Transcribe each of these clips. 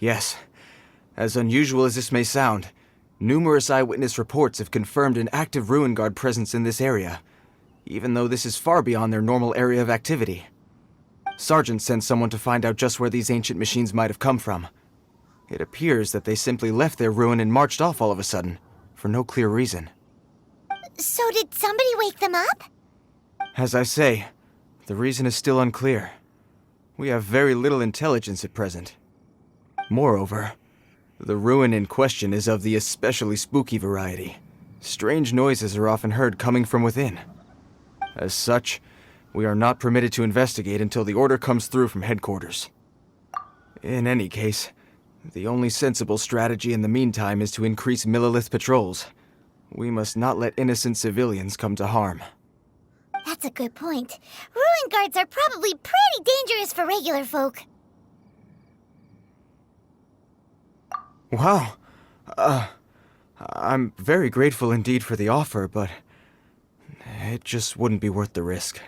Yes. As unusual as this may sound, numerous eyewitness reports have confirmed an active Ruin Guard presence in this area, even though this is far beyond their normal area of activity. Sergeant sent someone to find out just where these ancient machines might have come from. It appears that they simply left their ruin and marched off all of a sudden, for no clear reason. So did somebody wake them up? As I say, the reason is still unclear. We have very little intelligence at present. Moreover, the ruin in question is of the especially spooky variety. Strange noises are often heard coming from within. As such, we are not permitted to investigate until the order comes through from headquarters. In any case, the only sensible strategy in the meantime is to increase Millilith patrols. We must not let innocent civilians come to harm. That's a good point. Ruin guards are probably pretty dangerous for regular folk. Wow. I'm very grateful indeed for the offer, but it just wouldn't be worth the risk.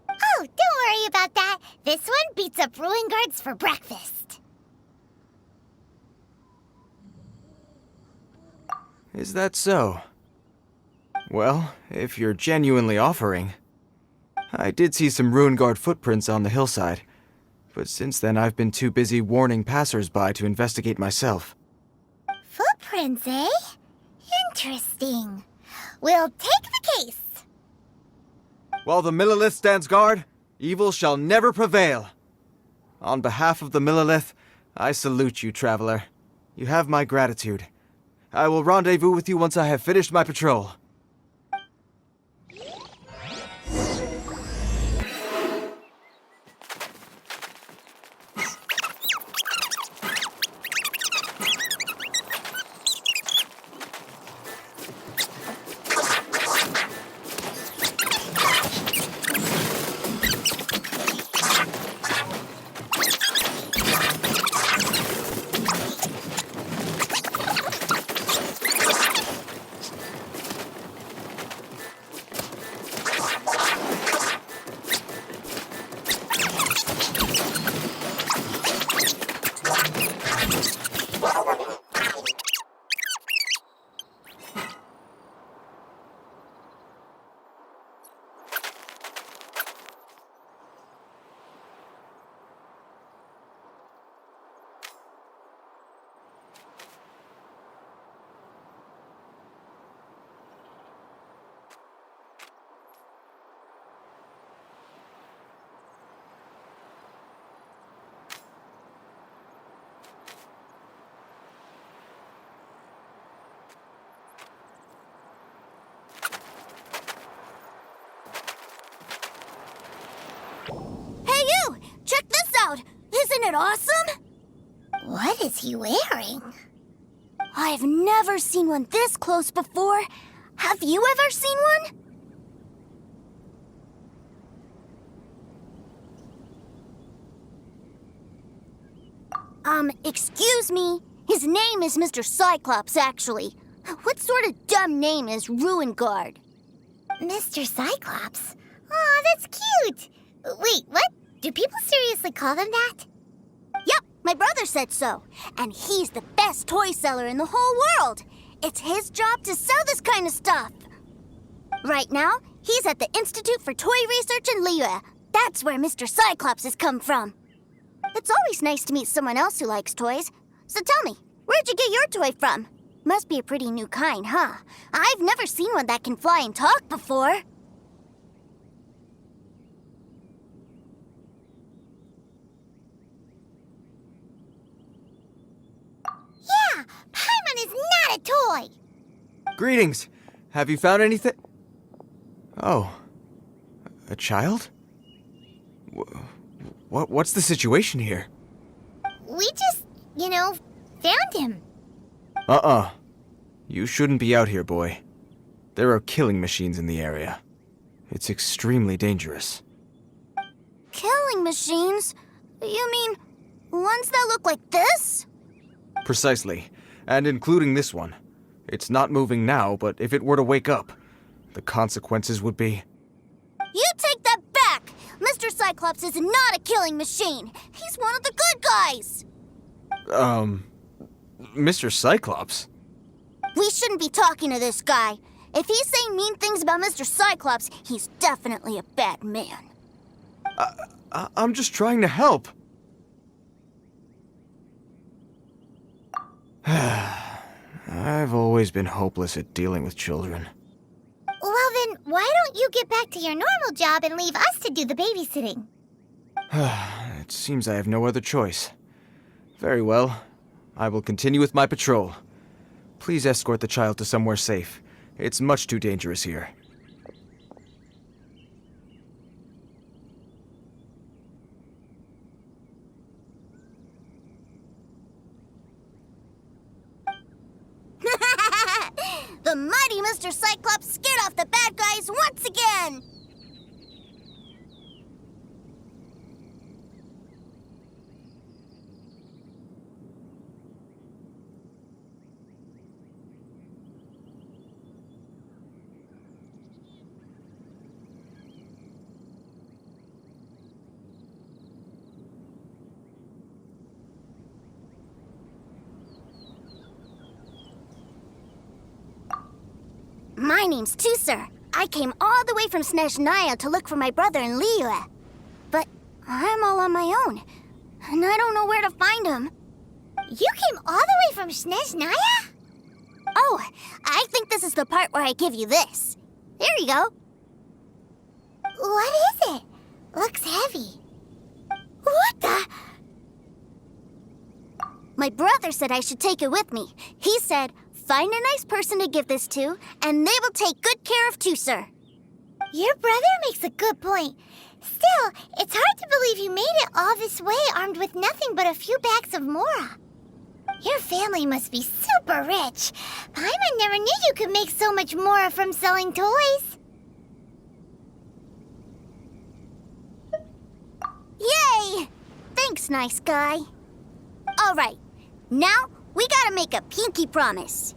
Oh, don't worry about that. This one beats up ruin guards for breakfast. Is that so? Well, if you're genuinely offering. I did see some Ruin Guard footprints on the hillside, but since then I've been too busy warning passers-by to investigate myself. Footprints, eh? Interesting. We'll take the case. While the Millilith stands guard, evil shall never prevail. On behalf of the Millilith, I salute you, traveler. You have my gratitude. I will rendezvous with you once I have finished my patrol. Isn't it awesome? What is he wearing? I've never seen one this close before. Have you ever seen one? Excuse me. His name is Mr. Cyclops, actually. What sort of dumb name is Ruin Guard? Mr. Cyclops? Aw, that's cute. Wait, what? Do people seriously call them that? Yep, my brother said so. And he's the best toy seller in the whole world. It's his job to sell this kind of stuff. Right now, he's at the Institute for Toy Research in Liyue. That's where Mr. Cyclops has come from. It's always nice to meet someone else who likes toys. So tell me, where'd you get your toy from? Must be a pretty new kind, huh? I've never seen one that can fly and talk before. Yeah, Paimon is not a toy! Greetings! Have you found anything? Oh. A child? What's the situation here? We just, found him. You shouldn't be out here, boy. There are killing machines in the area. It's extremely dangerous. Killing machines? You mean ones that look like this? Precisely. And including this one. It's not moving now, but if it were to wake up, the consequences would be... You take that back! Mr. Cyclops is not a killing machine. He's one of the good guys. Mr. Cyclops? We shouldn't be talking to this guy. If he's saying mean things about Mr. Cyclops, he's definitely a bad man. I'm just trying to help. I've always been hopeless at dealing with children. Well then, why don't you get back to your normal job and leave us to do the babysitting? It seems I have no other choice. Very well. I will continue with my patrol. Please escort the child to somewhere safe. It's much too dangerous here. The mighty Mr. Cyclops scared off the bad guys once again! My name's Tusser. I came all the way from Snezhnaya to look for my brother in Liyue. But I'm all on my own, and I don't know where to find him. You came all the way from Snezhnaya? Oh, I think this is the part where I give you this. Here you go. What is it? Looks heavy. What the? My brother said I should take it with me. He said, find a nice person to give this to, and they will take good care of Tusser. Your brother makes a good point. Still, it's hard to believe you made it all this way armed with nothing but a few bags of Mora. Your family must be super rich. Paimon never knew you could make so much Mora from selling toys. Yay! Thanks, nice guy. All right, now we gotta make a pinky promise.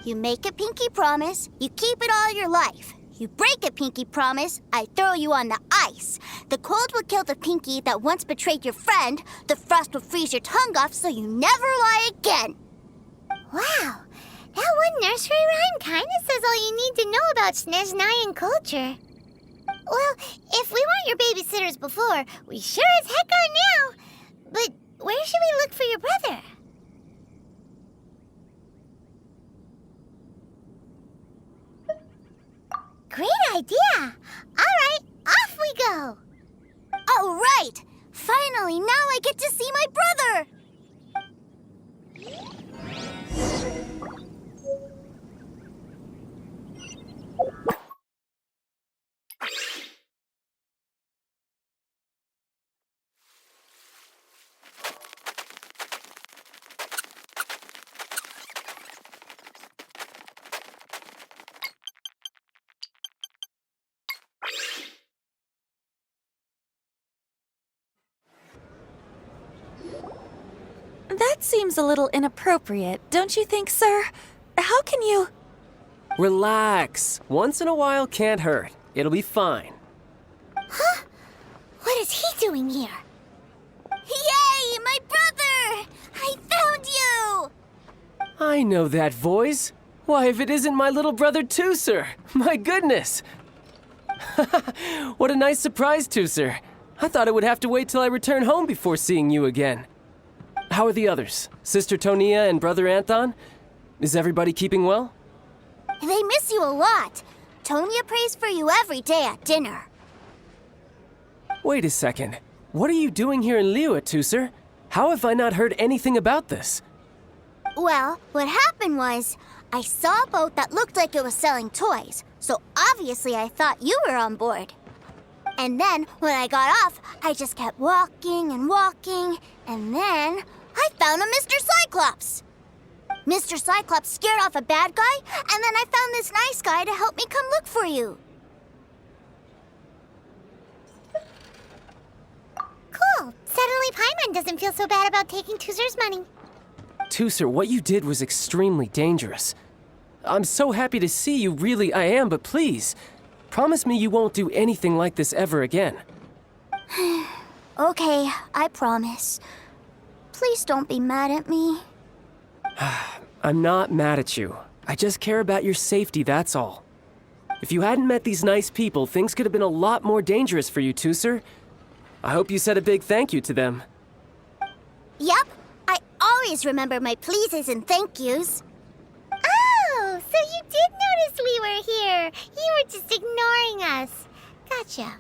You make a pinky promise, you keep it all your life. You break a pinky promise, I throw you on the ice. The cold will kill the pinky that once betrayed your friend. The frost will freeze your tongue off so you never lie again. Wow, that one nursery rhyme kinda says all you need to know about Snezhnayan culture. Well, if we weren't your babysitters before, we sure as heck are now. But where should we look for your brother? Great idea! All right, off we go! All right! Finally, now I get to see my brother! That seems a little inappropriate, don't you think, sir? How can you... Relax. Once in a while can't hurt. It'll be fine. Huh? What is he doing here? Yay! My brother! I found you! I know that voice. Why, if it isn't my little brother Tusser! My goodness! What a nice surprise, Tusser. I thought I would have to wait till I return home before seeing you again. How are the others? Sister Tonia and Brother Anthon? Is everybody keeping well? They miss you a lot. Tonia prays for you every day at dinner. Wait a second. What are you doing here in Liyue, Tusser? How have I not heard anything about this? Well, what happened was, I saw a boat that looked like it was selling toys, so obviously I thought you were on board. And then, when I got off, I just kept walking and walking, and then I found a Mr. Cyclops. Mr. Cyclops scared off a bad guy, and then I found this nice guy to help me come look for you. Cool. Suddenly Paimon doesn't feel so bad about taking Tusser's money. Tusser, what you did was extremely dangerous. I'm so happy to see you, really I am, but please, promise me you won't do anything like this ever again. Okay, I promise. Please don't be mad at me. I'm not mad at you. I just care about your safety, that's all. If you hadn't met these nice people, things could have been a lot more dangerous for you two, sir. I hope you said a big thank you to them. Yep, I always remember my pleases and thank yous. Oh, so you did notice we were here. You were just ignoring us. Gotcha.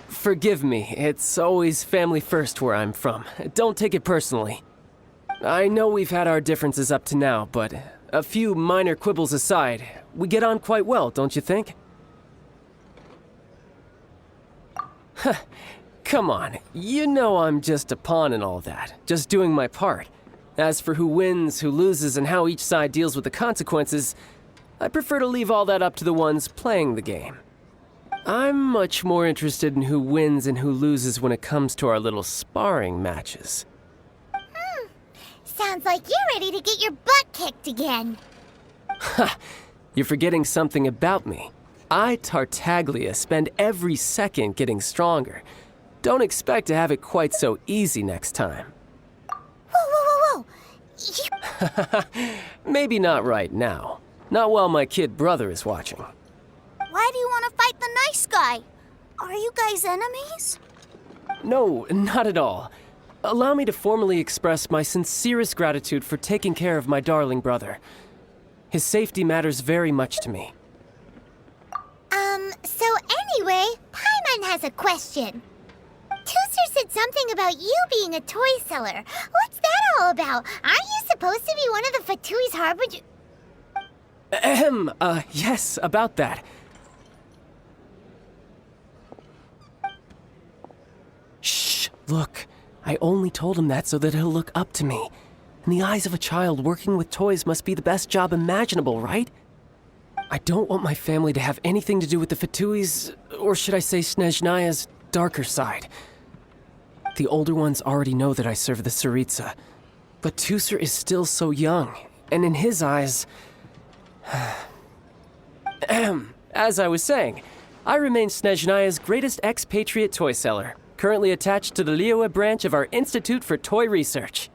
Forgive me, it's always family first where I'm from. Don't take it personally. I know we've had our differences up to now, but a few minor quibbles aside, we get on quite well, don't you think? Come on, you know I'm just a pawn and all that, just doing my part. As for who wins, who loses, and how each side deals with the consequences, I prefer to leave all that up to the ones playing the game. I'm much more interested in who wins and who loses when it comes to our little sparring matches. Sounds like you're ready to get your butt kicked again. Ha! You're forgetting something about me. I, Tartaglia, spend every second getting stronger. Don't expect to have it quite so easy next time. Whoa. You... Maybe not right now. Not while my kid brother is watching. Why do you want to fight the nice guy? Are you guys enemies? No, not at all. Allow me to formally express my sincerest gratitude for taking care of my darling brother. His safety matters very much to me. So anyway, Paimon has a question. Tooster said something about you being a toy seller. What's that all about? Aren't you supposed to be one of the Fatui's harbinger... Yes, about that. Shh, look. I only told him that so that he'll look up to me. In the eyes of a child, working with toys must be the best job imaginable, right? I don't want my family to have anything to do with the Fatui's, or should I say Snezhnaya's, darker side. The older ones already know that I serve the Tsaritsa, but Tooser is still so young, and in his eyes... As I was saying, I remain Snezhnaya's greatest expatriate toy seller, currently attached to the Liyue branch of our Institute for Toy Research.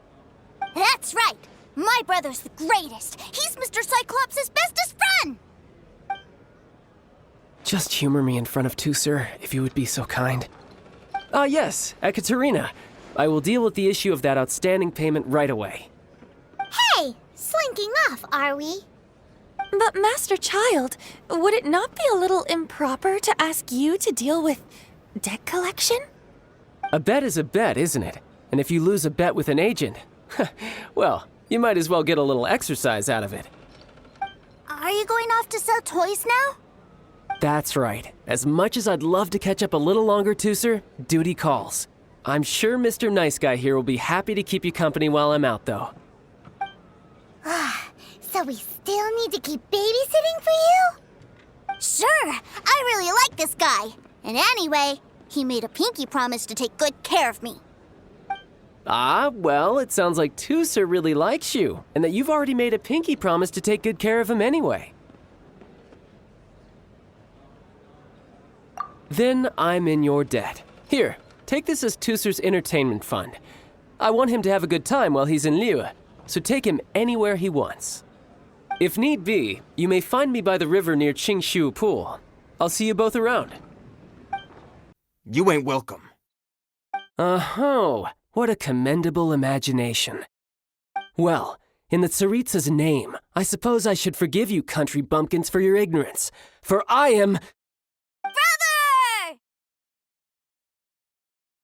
That's right! My brother's the greatest! He's Mr. Cyclops' bestest friend! Just humor me in front of Tooser, if you would be so kind. Yes, Ekaterina. I will deal with the issue of that outstanding payment right away. Hey, slinking off, are we? But Master Child, would it not be a little improper to ask you to deal with debt collection? A bet is a bet, isn't it? And if you lose a bet with an agent, well, you might as well get a little exercise out of it. Are you going off to sell toys now? That's right. As much as I'd love to catch up a little longer, Tooser, duty calls. I'm sure Mr. Nice Guy here will be happy to keep you company while I'm out, though. So we still need to keep babysitting for you? Sure, I really like this guy. And anyway, he made a pinky promise to take good care of me. Well, it sounds like Tooser really likes you, and that you've already made a pinky promise to take good care of him anyway. Then I'm in your debt. Here, take this as Tooser's entertainment fund. I want him to have a good time while he's in Liyue, so take him anywhere he wants. If need be, you may find me by the river near Qingshu Pool. I'll see you both around. You ain't welcome. Oh, what a commendable imagination. Well, in the Tsaritsa's name, I suppose I should forgive you country bumpkins for your ignorance, for I am... Brother!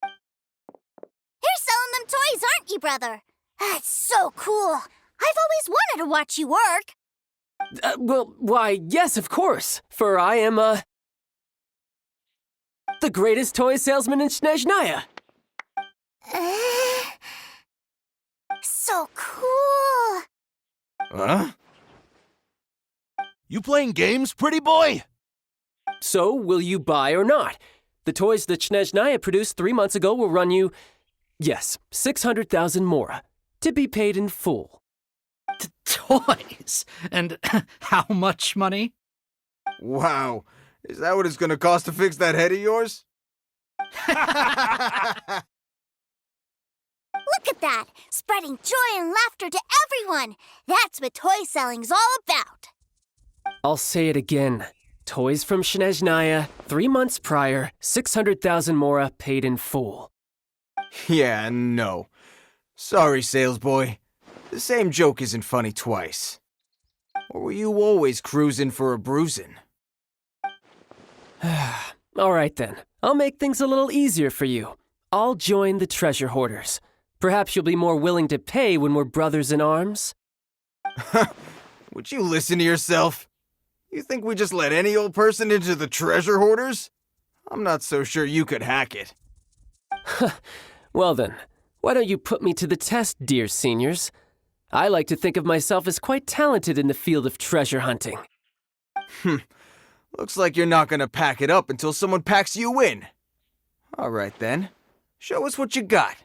You're selling them toys, aren't you, brother? That's so cool. I've always wanted to watch you work. Why, yes, of course, for I am, the greatest toy salesman in Snezhnaya. So cool. Huh? You playing games, pretty boy? So, will you buy or not? The toys that Snezhnaya produced 3 months ago will run you, yes, 600,000 mora, to be paid in full. Toys? And how much money? Wow. Is that what it's gonna cost to fix that head of yours? Look at that! Spreading joy and laughter to everyone! That's what toy selling's all about! I'll say it again. Toys from Snezhnaya, 3 months prior, 600,000 mora paid in full. Yeah, no. Sorry, salesboy. The same joke isn't funny twice. Or were you always cruising for a bruising? All right then. I'll make things a little easier for you. I'll join the treasure hoarders. Perhaps you'll be more willing to pay when we're brothers in arms? Would you listen to yourself? You think we just let any old person into the treasure hoarders? I'm not so sure you could hack it. Well then, why don't you put me to the test, dear seniors? I like to think of myself as quite talented in the field of treasure hunting. Looks like you're not gonna pack it up until someone packs you in. All right then, show us what you got.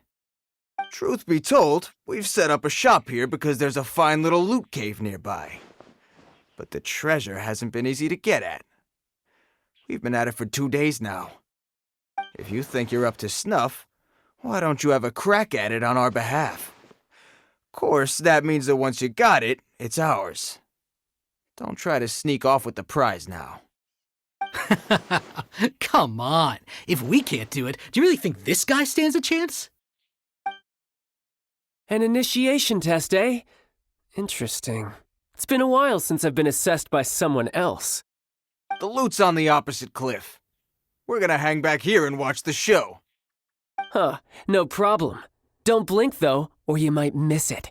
Truth be told, we've set up a shop here because there's a fine little loot cave nearby. But the treasure hasn't been easy to get at. We've been at it for 2 days now. If you think you're up to snuff, why don't you have a crack at it on our behalf? Of course, that means that once you got it, it's ours. Don't try to sneak off with the prize now. Come on. If we can't do it, do you really think this guy stands a chance? An initiation test, eh? Interesting. It's been a while since I've been assessed by someone else. The loot's on the opposite cliff. We're gonna hang back here and watch the show. Huh, no problem. Don't blink though, or you might miss it.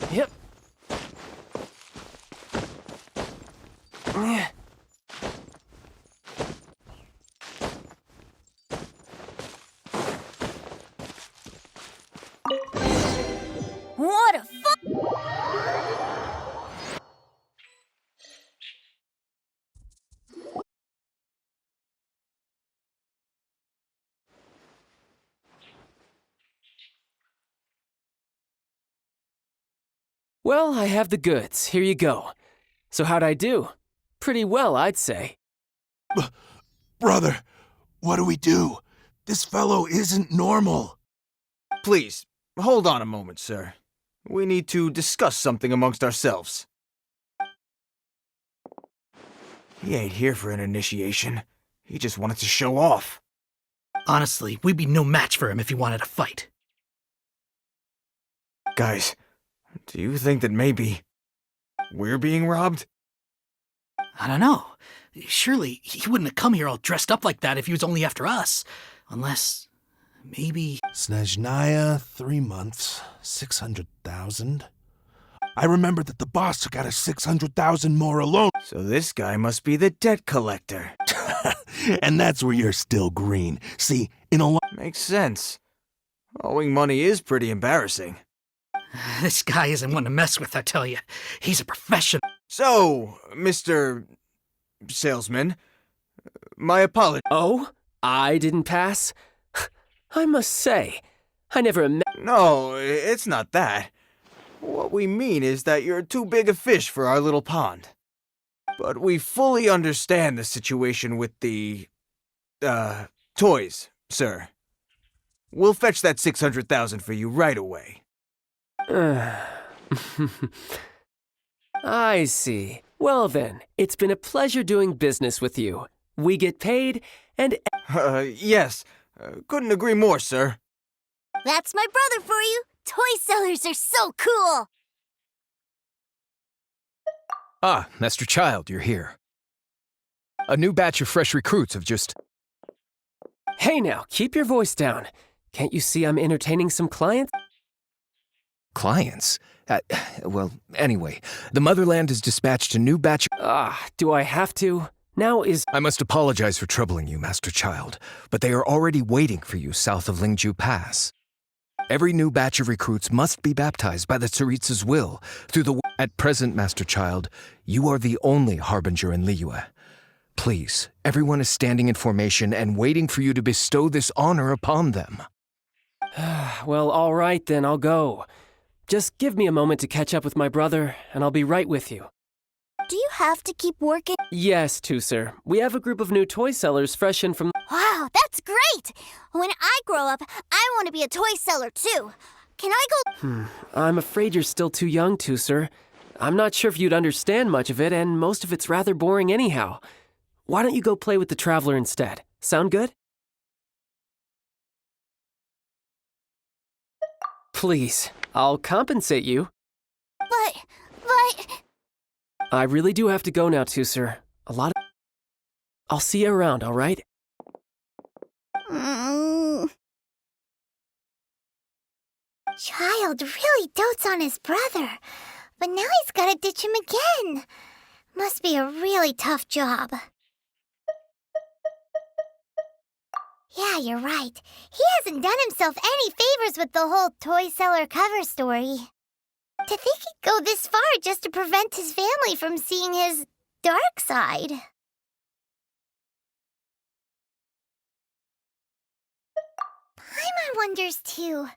Yep. What a Well, I have the goods. Here you go. So how'd I do? Pretty well, I'd say. Brother, what do we do? This fellow isn't normal. Please, hold on a moment, sir. We need to discuss something amongst ourselves. He ain't here for an initiation. He just wanted to show off. Honestly, we'd be no match for him if he wanted to fight. Guys, do you think that maybe we're being robbed? I don't know. Surely he wouldn't have come here all dressed up like that if he was only after us. Unless, maybe... Snezhnaya, 3 months, 600,000. I remember that the boss took out a 600,000 more alone. So this guy must be the debt collector. And that's where you're still green. See, in a Makes sense. Owing money is pretty embarrassing. This guy isn't one to mess with, I tell you. He's a professional. So, Mr. Salesman, my apologies. Oh? I didn't pass? I must say, I never No, it's not that. What we mean is that you're too big a fish for our little pond. But we fully understand the situation with the, toys, sir. We'll fetch that 600,000 for you right away. I see. Well then, it's been a pleasure doing business with you. We get paid, and... Yes. Couldn't agree more, sir. That's my brother for you. Toy sellers are so cool. Ah, Master Child, you're here. A new batch of fresh recruits have just... Hey now, keep your voice down. Can't you see I'm entertaining some clients? Clients? Well, anyway, the Motherland has dispatched a new batch... Do I have to? Now is... I must apologize for troubling you, Master Child, but they are already waiting for you south of Lingju Pass. Every new batch of recruits must be baptized by the Tsaritsa's will through the... At present, Master Child, you are the only harbinger in Liyue. Please, everyone is standing in formation and waiting for you to bestow this honor upon them. Well, all right then, I'll go. Just give me a moment to catch up with my brother, and I'll be right with you. Do you have to keep working? Yes, sir. We have a group of new toy sellers fresh in from... Wow, that's great! When I grow up, I want to be a toy seller too. Can I go? I'm afraid you're still too young, sir. I'm not sure if you'd understand much of it, and most of it's rather boring anyhow. Why don't you go play with the Traveler instead? Sound good? Please, I'll compensate you. But... I really do have to go now, sir. I'll see you around, all right? Child really dotes on his brother, but now he's gotta ditch him again. Must be a really tough job. Yeah, you're right. He hasn't done himself any favors with the whole toy seller cover story. To think he'd go this far just to prevent his family from seeing his dark side. Paimon wonders too.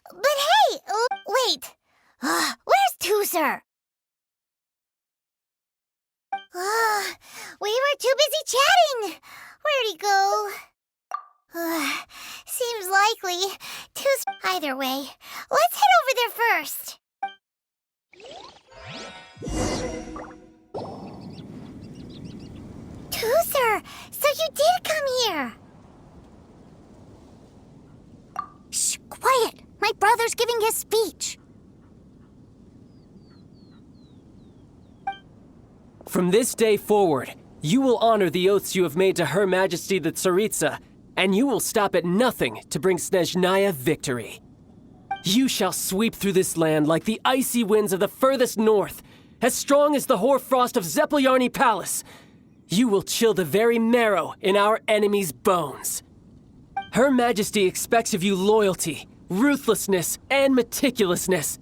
But hey, wait. Where's Tooser? We were too busy chatting. Where'd he go? Seems likely. Either way, let's head over there first. Tooser, so you did come here. Shh, quiet! My brother's giving his speech. From this day forward, you will honor the oaths you have made to Her Majesty the Tsaritsa, and you will stop at nothing to bring Snezhnaya victory. You shall sweep through this land like the icy winds of the furthest north, as strong as the hoarfrost of Zeppeljärni Palace. You will chill the very marrow in our enemies' bones. Her Majesty expects of you loyalty, ruthlessness, and meticulousness.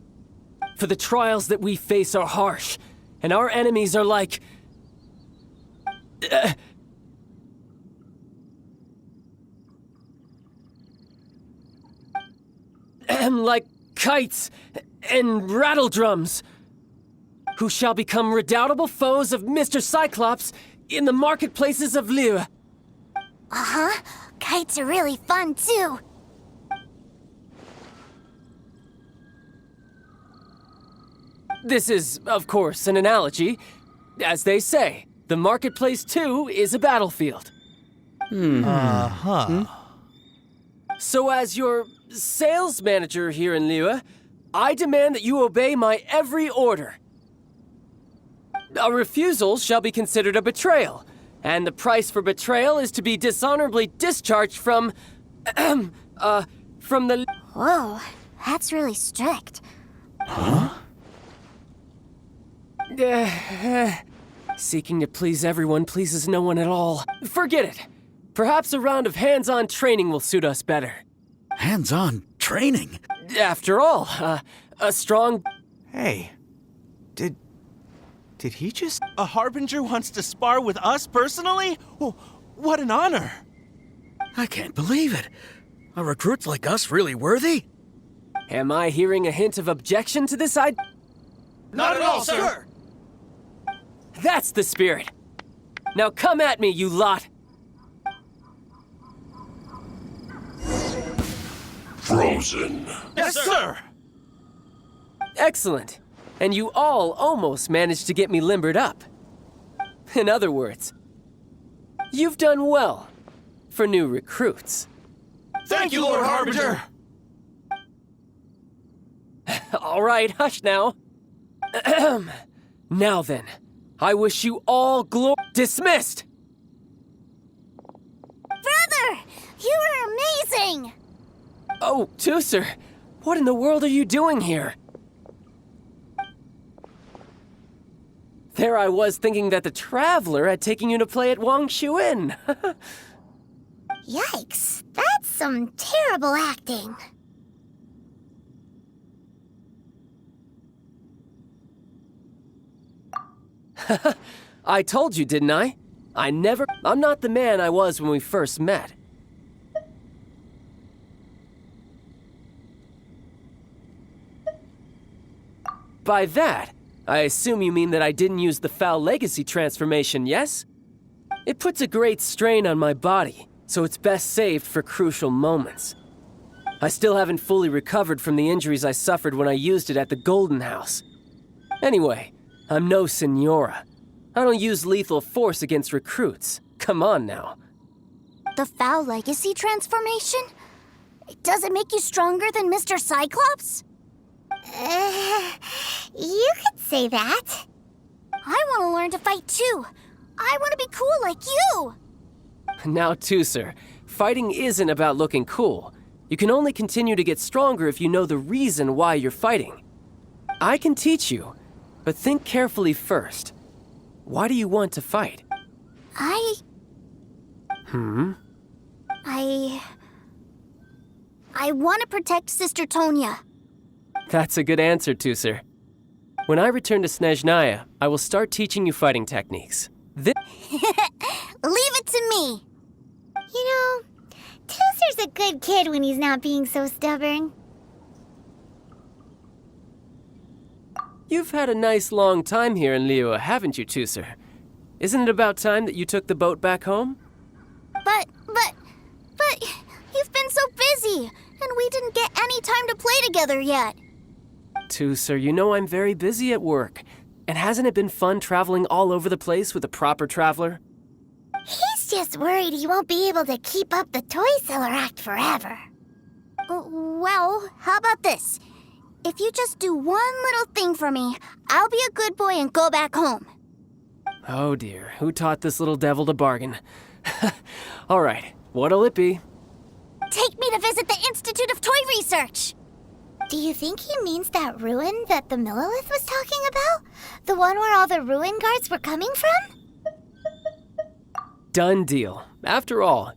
For the trials that we face are harsh, and our enemies are like... like kites and rattle drums, who shall become redoubtable foes of Mr. Cyclops in the marketplaces of Liyue. Uh-huh. Kites are really fun, too. This is, of course, an analogy. As they say, the marketplace, too, is a battlefield. So as your sales manager here in Liyue, I demand that you obey my every order. A refusal shall be considered a betrayal, and the price for betrayal is to be dishonorably discharged from the... Whoa, that's really strict. Seeking to please everyone pleases no one at all. Forget it. Perhaps a round of hands-on training will suit us better. Hands-on training? After all, a strong... Hey, did he just... A Harbinger wants to spar with us personally? Oh, what an honor! I can't believe it. Are recruits like us really worthy? Am I hearing a hint of objection to this idea? Not at all, sir! That's the spirit. Now come at me, you lot! Frozen. Yes, sir! Excellent. And you all almost managed to get me limbered up. In other words, you've done well for new recruits. Thank you, Lord Harbinger! All right, hush now. Now then, I wish you all dismissed! You are amazing! Oh, Tooser! What in the world are you doing here? There I was thinking that the Traveler had taken you to play at Wang Chuin. Yikes, that's some terrible acting. I told you, didn't I? I'm not the man I was when we first met. By that, I assume you mean that I didn't use the Foul Legacy transformation, yes? It puts a great strain on my body, so it's best saved for crucial moments. I still haven't fully recovered from the injuries I suffered when I used it at the Golden House. Anyway, I'm no Senora. I don't use lethal force against recruits. Come on now. The Foul Legacy transformation? Does it make you stronger than Mr. Cyclops? You could say that. I want to learn to fight too. I want to be cool like you. Now, Tooser, fighting isn't about looking cool. You can only continue to get stronger if you know the reason why you're fighting. I can teach you, but think carefully first. Why do you want to fight? I want to protect Sister Tonya. That's a good answer, Tooser. When I return to Snezhnaya, I will start teaching you fighting techniques. Leave it to me. You know, Tooser's a good kid when he's not being so stubborn. You've had a nice long time here in Liyue, haven't you, Tooser? Isn't it about time that you took the boat back home? But you've been so busy, and we didn't get any time to play together yet. Tooser, you know I'm very busy at work. And hasn't it been fun traveling all over the place with a proper traveler? He's just worried he won't be able to keep up the toy seller act forever. Well, how about this? If you just do one little thing for me, I'll be a good boy and go back home. Oh dear, who taught this little devil to bargain? All right, what'll it be? Take me to visit the Institute of Toy Research. Do you think he means that ruin that the Millilith was talking about? The one where all the ruin guards were coming from? Done deal. After all,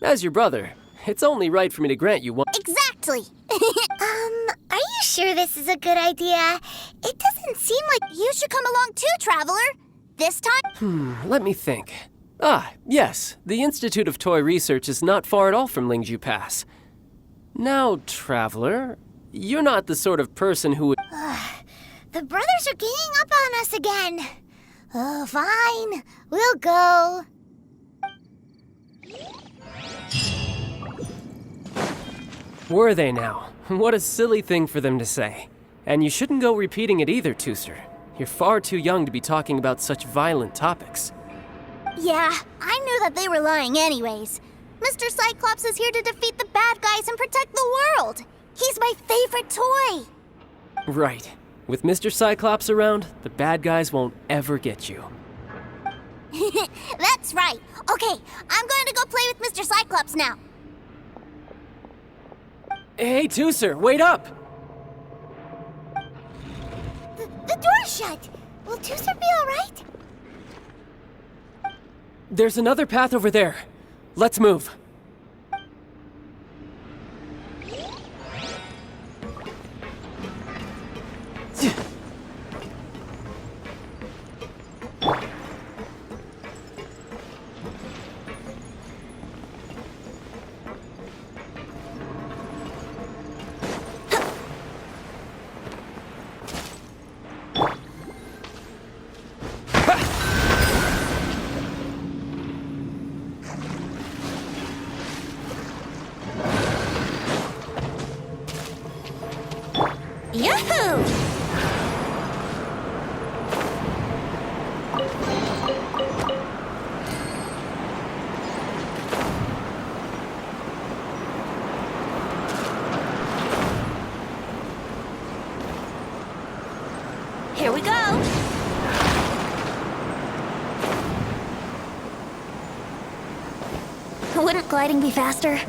as your brother, it's only right for me to grant you one. Exactly. Are you sure this is a good idea? It doesn't seem like... You should come along too, Traveler. This time... Let me think. Yes, the Institute of Toy Research is not far at all from Lingju Pass. Now, Traveler, you're not the sort of person who would... The brothers are ganging up on us again. Oh, fine. We'll go. Were they now? What a silly thing for them to say. And you shouldn't go repeating it either, Tooser. You're far too young to be talking about such violent topics. Yeah, I knew that they were lying anyways. Mr. Cyclops is here to defeat the bad guys and protect the world. He's my favorite toy. Right. With Mr. Cyclops around, the bad guys won't ever get you. That's right. Okay, I'm going to go play with Mr. Cyclops now. Hey, Tooser, wait up! The door's shut. Will Tooser be all right? There's another path over there. Let's move. Yahoo! Here we go. Wouldn't gliding be faster?